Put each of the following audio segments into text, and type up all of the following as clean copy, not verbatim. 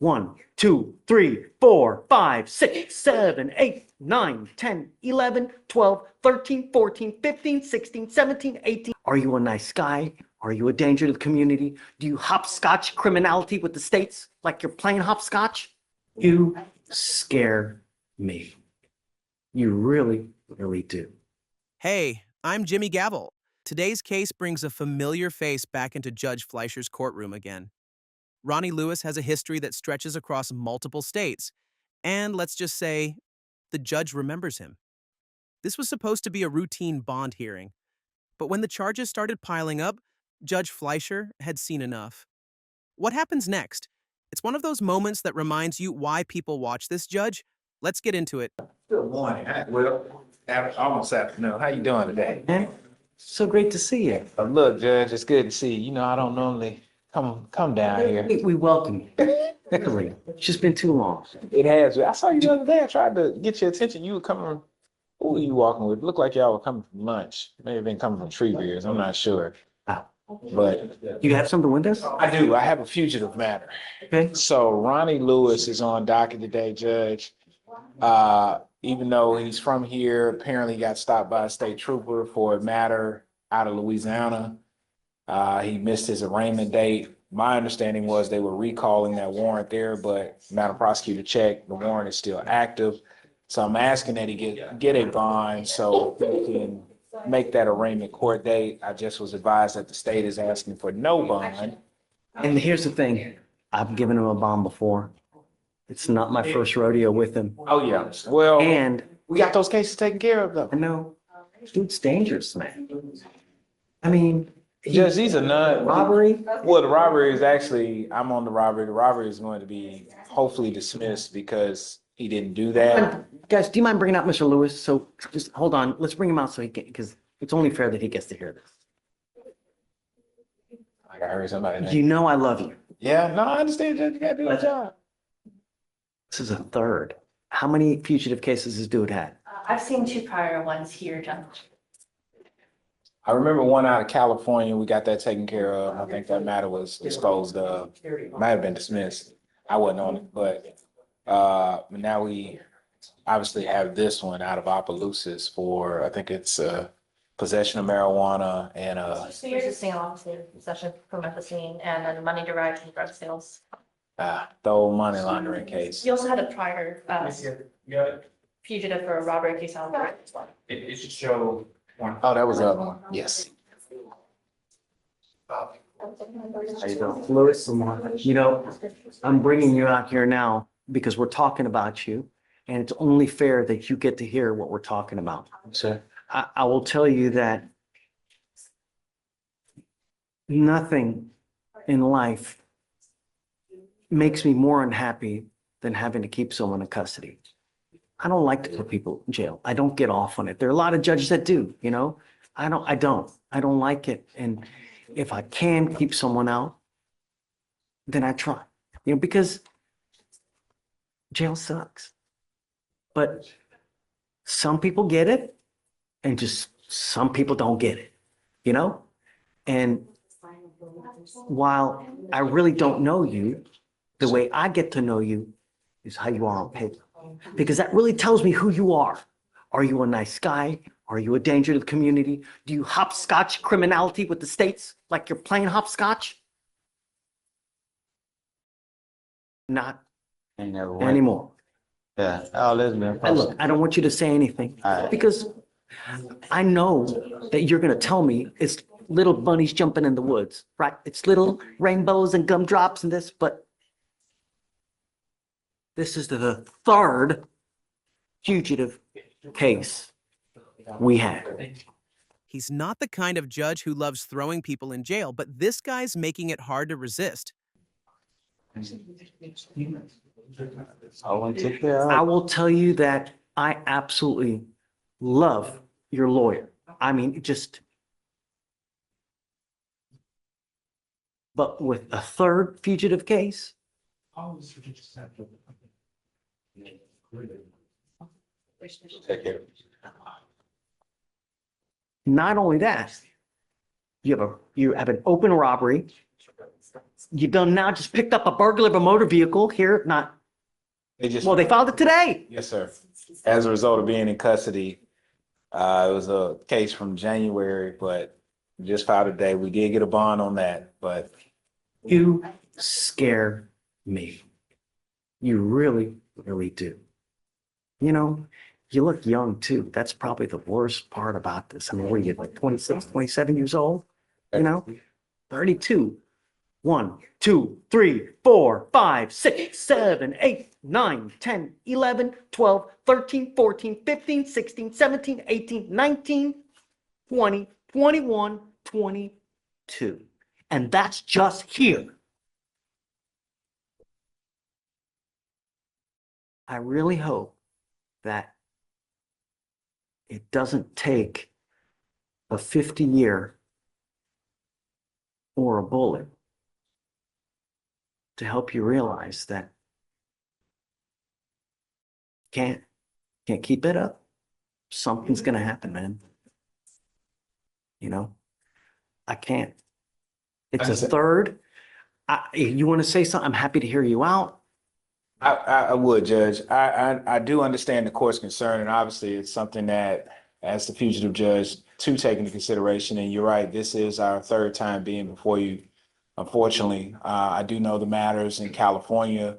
1, 2, 3, 4, 5, 6, 7, 8, 9, 10, 11, 12, 13, 14, 15, 16, 17, 18. Are you a nice guy? Are you a danger to the community? Do you hopscotch criminality with the states like you're playing hopscotch? You scare me. You really, really do. Hey, I'm Jimmy Gavel. Today's case brings a familiar face back into Judge Fleischer's courtroom again. Ronnie Lewis has a history that stretches across multiple states, and let's just say, the judge remembers him. This was supposed to be a routine bond hearing, but when the charges started piling up, Judge Fleischer had seen enough. What happens next? It's one of those moments that reminds you why people watch this, Judge. Let's get into it. Good morning. Almost afternoon. How you doing today? Man, so great to see you. Look, Judge, it's good to see you. You know, I don't normally come down here. We welcome you. Really. It's just been too long. It has. I saw you the other day. I tried to get your attention. You were coming. Who were you walking with? Looked like y'all were coming from lunch. May have been coming from Tree Beers. I'm not sure. But You have something with us? I do. I have a fugitive matter. Okay. So Ronnie Lewis is on docket today, Judge. Even though he's from here, apparently got stopped by a state trooper for a matter out of Louisiana. He missed his arraignment date. My understanding was they were recalling that warrant there, but Madam Prosecutor checked, the warrant is still active. So I'm asking that he get a bond so he can make that arraignment court date. I just was advised that the state is asking for no bond. And here's the thing. I've given him a bond before. It's not my first rodeo with him. Oh, yeah. Well, And we got those cases taken care of, though. I know, dude's dangerous, man. I mean, Judge, these are not robbery. Well, the robbery is actually, I'm on the robbery. The robbery is going to be hopefully dismissed because he didn't do that. Guys, do you mind bringing out Mr. Lewis? So just hold on. Let's bring him out so he can, because it's only fair that he gets to hear this. Like I heard somebody. You know I love you. Yeah, no, I understand, Judge. You got to do your job. This is a third. How many fugitive cases has dude had? I've seen 2 prior ones here, Judge. I remember one out of California. We got that taken care of. I think that matter was disposed of. Might have been dismissed. I wasn't on it, but now we obviously have this one out of Opelousas for, I think it's possession of marijuana and So you're just saying obviously possession for methazine and then money derived from drug sales. the old money laundering case. You also had a prior fugitive for a robbery case on the as well. It should show one. Oh, that was the other one. Yes. How you doing? Lewis, you know, I'm bringing you out here now because we're talking about you, and it's only fair that you get to hear what we're talking about. Sir. I will tell you that nothing in life makes me more unhappy than having to keep someone in custody. I don't like to put people in jail. I don't get off on it. There are a lot of judges that do, you know? I don't like it. And if I can keep someone out, then I try, you know, because jail sucks. But some people get it and just some people don't get it, you know? And while I really don't know you, the way I get to know you is how you are on paper, because that really tells me who you are. Are you a nice guy? Are you a danger to the community? Do you hopscotch criminality with the states like you're playing hopscotch? Not anymore. Yeah. Oh, listen, man. And look, I don't want you to say anything because I know that you're going to tell me it's little bunnies jumping in the woods, right? It's little rainbows and gumdrops and this, but this is the third fugitive case we had. He's not the kind of judge who loves throwing people in jail, but this guy's making it hard to resist. I want to take care of. I will tell you that I absolutely love your lawyer. I mean, but with a third fugitive case, Take care. not only that, you have an open robbery You done now just picked up a burglar of a motor vehicle here, not, They just, well, they filed it today. yes, sir. As a result of being in custody, it was a case from January, but we just filed today. We did get a bond on that, but You scare me. You really, really do. You know, you look young too. That's probably the worst part about this. I mean, what are you, like 26, 27 years old? You know, 32. 1, 2, 3, 4, 5, 6, 7, 8, 9, 10, 11, 12, 13, 14, 15, 16, 17, 18, 19, 20, 21, 22. And that's just here. I really hope that it doesn't take a 50-year or a bullet to help you realize that can't keep it up. Something's gonna happen, man. You know, I can't. It's a third. If you want to say something, I'm happy to hear you out. I would, Judge. I do understand the court's concern, and obviously it's something that, as the fugitive judge, to take into consideration. And you're right, this is our third time being before you. Unfortunately, I do know the matters in California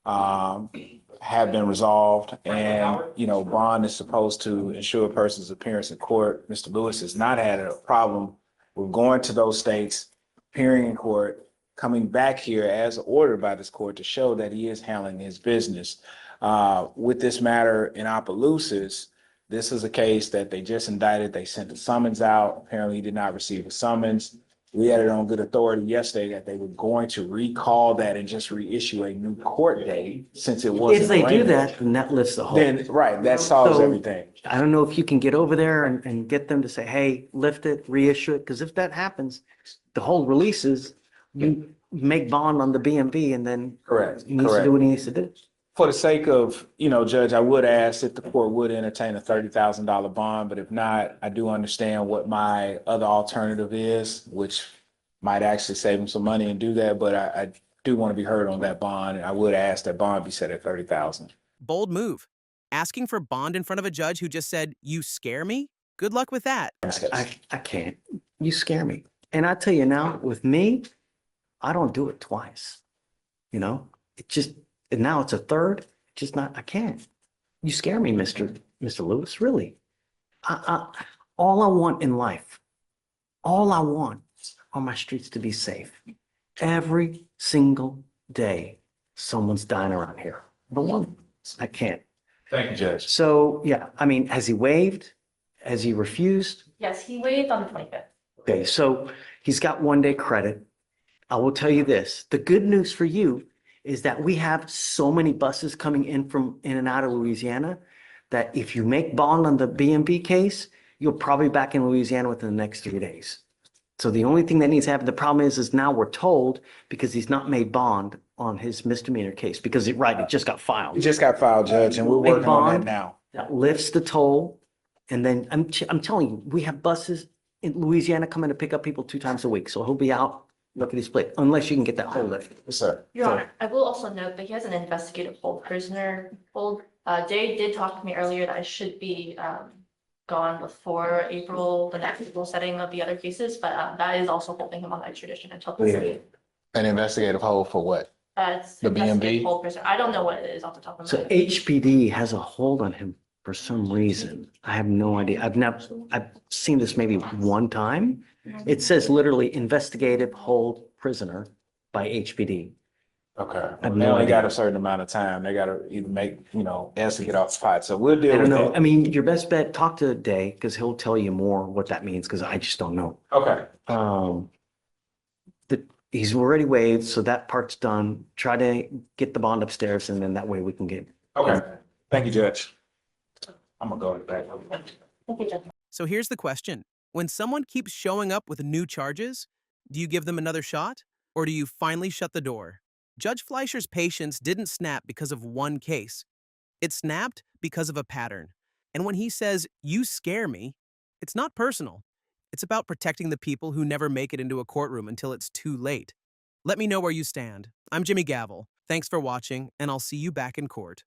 have been resolved, and bond is supposed to ensure a person's appearance in court. Mr. Lewis has not had a problem with going to those states, appearing in court, coming back here as ordered by this court to show that he is handling his business. With this matter in Opelousas, this is a case that they just indicted. They sent the summons out. Apparently, he did not receive a summons. We had it on good authority yesterday that they were going to recall that and just reissue a new court date since it wasn't. If they do arraigned. that, then that lifts the hold. Then, right, that solves So, everything. I don't know if you can get over there and get them to say, hey, lift it, reissue it, because if that happens, the whole releases, you make bond on the BMV and then Correct, he needs to correct. do what he needs to do. For the sake of, Judge, I would ask if the court would entertain a $30,000 bond, but if not, I do understand what my other alternative is, which might actually save him some money and do that, but I do want to be heard on that bond, and I would ask that bond be set at $30,000. Bold move. Asking for bond in front of a judge who just said, "You scare me"? Good luck with that. I can't. You scare me. And I tell you now, with me, I don't do it twice. It just, and now it's a third. Just not, I can't. You scare me, Mr. Lewis, really. All I want in life, all I want are my streets to be safe. Every single day, someone's dying around here. But one, I can't. Thank you, Judge. So, yeah, I mean, has he waived? Has he refused? Yes, he waived on the 25th. Okay, so he's got 1 day credit. I will tell you this, the good news for you is that we have so many buses coming in from in and out of Louisiana that if you make bond on the BMV case, you'll probably be back in Louisiana within the next 3 days. So the only thing that needs to happen, the problem is now we're told because he's not made bond on his misdemeanor case because it just got filed. It just got filed, Judge, and we're Big working on that bond. now. That lifts the toll. And then I'm telling you, we have buses in Louisiana coming to pick up people 2 times a week. So he'll be out, look at his plate, unless you can get that whole lift. Yes, sir. Your Honor, I will also note that he has an investigative hold prisoner hold. Jay did talk to me earlier that I should be gone before April, the next April setting of the other cases, but that is also holding him on extradition until this date. An investigative hold for what? It's The investigative BMV? hold prisoner. I don't know what it is off the top of my So head. HPD has a hold on him for some reason. I have no idea. I've seen this maybe one time. It says literally investigative hold prisoner by HPD. Okay. have They no only got idea. a certain amount of time. They gotta either make, else to get off the pot. So we'll I deal don't with know. I that. mean, your best bet, talk to Day because he'll tell you more what that means because I just don't know. Okay. He's already waived, so that part's done. Try to get the bond upstairs and then that way we can get. Okay. Thank you, Judge. I'm gonna go back. Thank you, Judge. So here's the question. When someone keeps showing up with new charges, do you give them another shot? Or do you finally shut the door? Judge Fleischer's patience didn't snap because of one case. It snapped because of a pattern. And when he says, "You scare me," it's not personal. It's about protecting the people who never make it into a courtroom until it's too late. Let me know where you stand. I'm Jimmy Gavel. Thanks for watching, and I'll see you back in court.